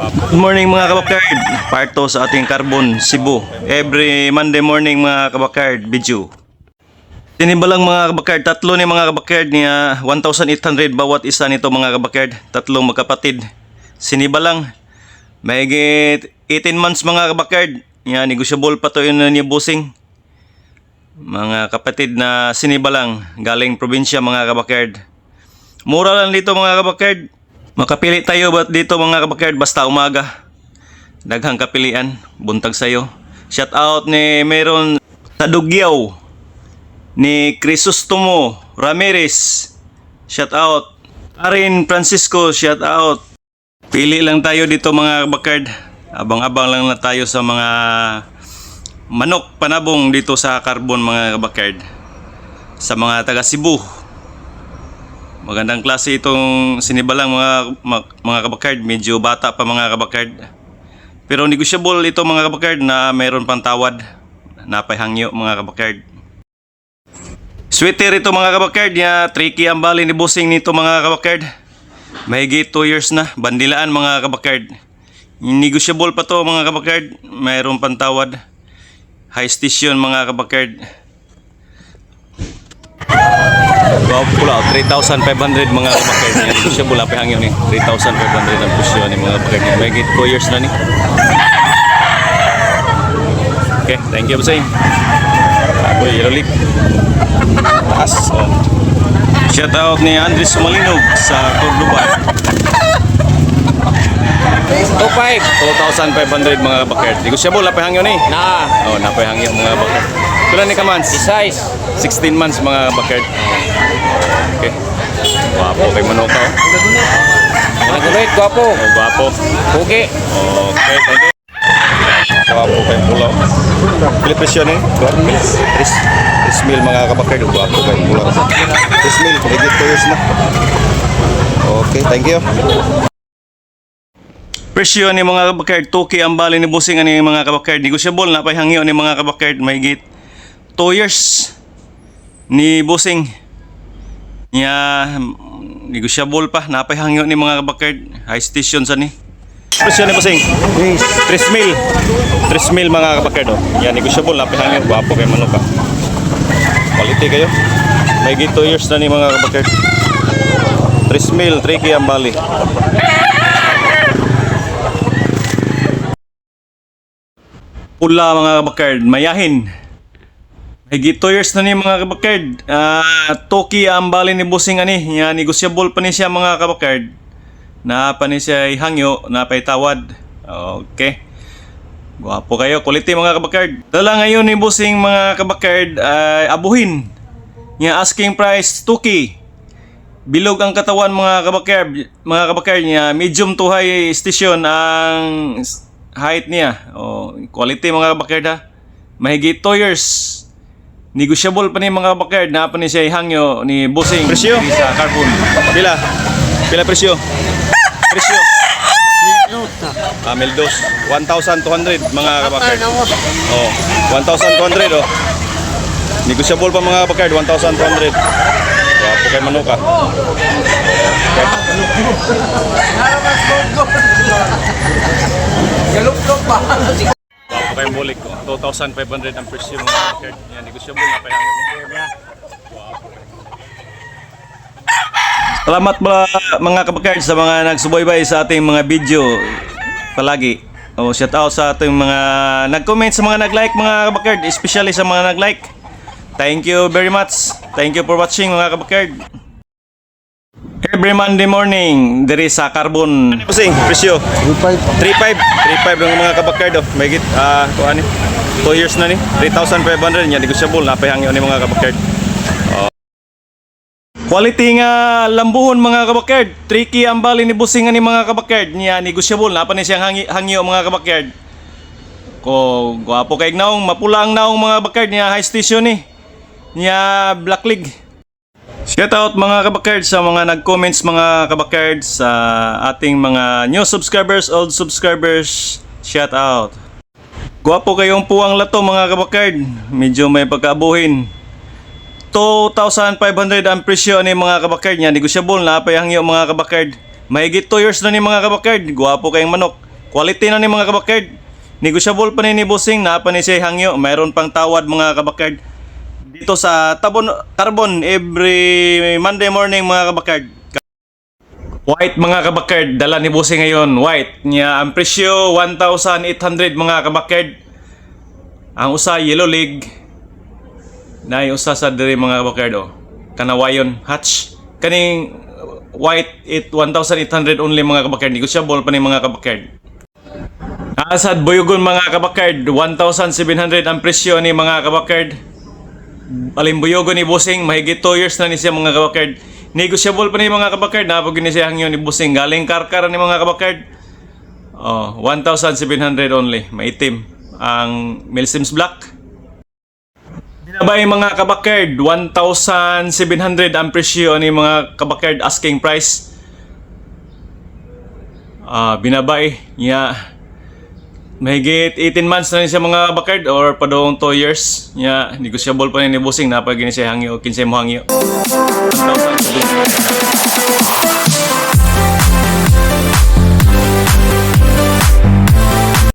Good morning mga kabakard. Part 2 sa ating Carbon Cebu. Every Monday morning mga kabakard video. Tinibalang mga kabakard, tatlo ni mga kabakard niya 1,800 bawat isa nito mga kabakard. Tatlong magkapatid. Sinibalang mahigit 18 months mga kabakard. Niya negotiable pa to yun ni Busing. Mga kapatid na sinibalang galing probinsya mga kabakard. Mura lang dito mga kabakard. Makapili tayo ba't dito mga kabakard basta umaga. Daghang kapilian, buntag sayo. Shout out ni meron sa Dugyaw ni Crisostomo Ramirez. Shout out. Arin Francisco, shout out. Pili lang tayo dito mga kabakard. Abang-abang lang na tayo sa mga manok panabong dito sa Carbon mga kabakard. Sa mga taga Cebu. Magandang klase itong sinibalang mga kabakard. Medyo bata pa mga kabakard. Pero negotiable ito mga kabakard na mayroon pang tawad. Napahangyo mga kabakard. Sweater ito mga kabakard. Ya, tricky ang bali ni Busing nito mga kabakard. Mahigit 2 years na. Bandilaan mga kabakard. Negotiable pa to mga kabakard. Mayroon pang tawad. High station mga kabakard. Pula 3,500 mga kabakard niya. Ito siya bula pahangyo ni 3,500 ang presyo ni mga kabakard niya. May 2 years na ni. Okay, thank you Busing. Ako yung Rolik. Taas. Shout out ni Andres Malinog sa Cordoba. 2,500 mga kabakard. Di ko siya bula pahangyo ni. Oh, napahangyo mga kabakard. Kailan ni ka months? 16 months mga kabakard. Okay. Guwapo kay Manoka. Nagulit, guwapo. Oh, guwapo. Okay. Okay, thank you. Guwapo kay Pulaw. Pili presyo ni? 3 mil mga kabakard. Guwapo kay Pulaw. 3 mil, higit 2 years na. Okay, thank you. Presyo ni mga kabakard. 2K ang bali ni Busing ani mga kabakard. Negotiable na pahangyo ni mga kabakard. Mahigit 2 years ni Busing. Nya negotiable pa, napahangyo ni mga kabakard. High station sa ni. Presyo ni Busing. 3 mil. 3 mil mga kabakard. Yan negotiable, napahangyo. Guwapo kay Manoka. Quality kayo. May 2 years na ni mga kabakard. 3 mil, 3K ang bali. Pula mga kabakard, mayahin. Higit 2 years na ni mga kabakard. Toki ang bali ni Busing ani. Yan, negotiable pa ni siya mga kabakard. Na pa ni siya hangyo, na pa'y tawad. Okay. Guwapo kayo. Quality mga kabakard. Dala ngayon ni Busing mga kabakard ay abuhin. Yan, asking price 2K. Bilog ang katawan mga kabakard. Mga kabakard niya, medium to high station ang height niya. Quality mga kabakard ha. Mahigit 2 years. Negotiable pa ni mga kabakard na pa ni siya hangyo ni Busing presyo sa Carbon. Pila presyo? Presyo. Meldos 1,200 mga kabakard. 1,200 Negotiable pa mga kabakard 1,200. Wapo kay Manoka. Galok-galok pa. Wapo kay Bulik 2,500 ang presyo mga kabakard. Yan negotiable na pa hangyo ni. Salamat mga kabakard sa mga nagsubaybay sa ating mga video palagi. Shout out sa ating mga nag-comment, sa mga nag-like mga kabakard, especially sa mga nag-like. Thank you very much. Thank you for watching mga kabakard. Every Monday morning diri sa Carbon. Busing, presyo 3,500 ng mga kabakard. May git kuan ni 2 years na ni 3,500 nya negotiable na pahangyo ni mga kabakard. Quality nga lambuhon mga kabakard. Tricky ang bali ni Busing ni mga kabakard. Niya negotiable na pa ni siyang hangyo mga kabakard. Ko guwapo kay naong mapula ang naong mga kabakard niya high station ni. Niya Black League. Shout out mga kabakard sa mga nag-comments mga kabakard, sa ating mga new subscribers, old subscribers. Shout out. Guwapo kayong puwang lato mga kabakard. Medyo may pagkaabuhin. 2,500 ang presyo ni mga kabakard niya. Negotiable na payangyo mga kabakard. Mahigit 2 years na ni mga kabakard. Guwapo kayong manok. Quality na ni mga kabakard. Negotiable pa ni bossing, na pa ni siya hangyo. Mayroon pang tawad mga kabakard. Dito sa Carbon every Monday morning mga kabakard. White mga kabakard, dala ni bossing ngayon. White niya ang presyo 1,800 mga kabakard. Ang usa yellow leg. Na yung usa sa diri mga kabakard oh. Kanawayon hatch. Kaning white 1,800 only mga kabakard. Negotiable pa ni mga kabakard. Asad Boyogon mga kabakard, 1,700 ang presyo ni mga kabakard. Alimbuyogon ni bossing, mahigit 2 years na ni siya mga kabakard. Negotiable pa ni mga kabakard, napag ginisiyang yun ni bossing. Galing karkar ni mga kabakard. 1,700 only, maitim. Ang Milsims Black. Binabay mga kabakard, 1,700 ang presyo ni mga kabakard, asking price. Binabay niya. Mahigit 18 months na rin siya mga bakard or padong 2 years. Nya, negotiable pa rin ni bossing, napag ginisiyang hangyo, 15 mo hangyo. 1,000.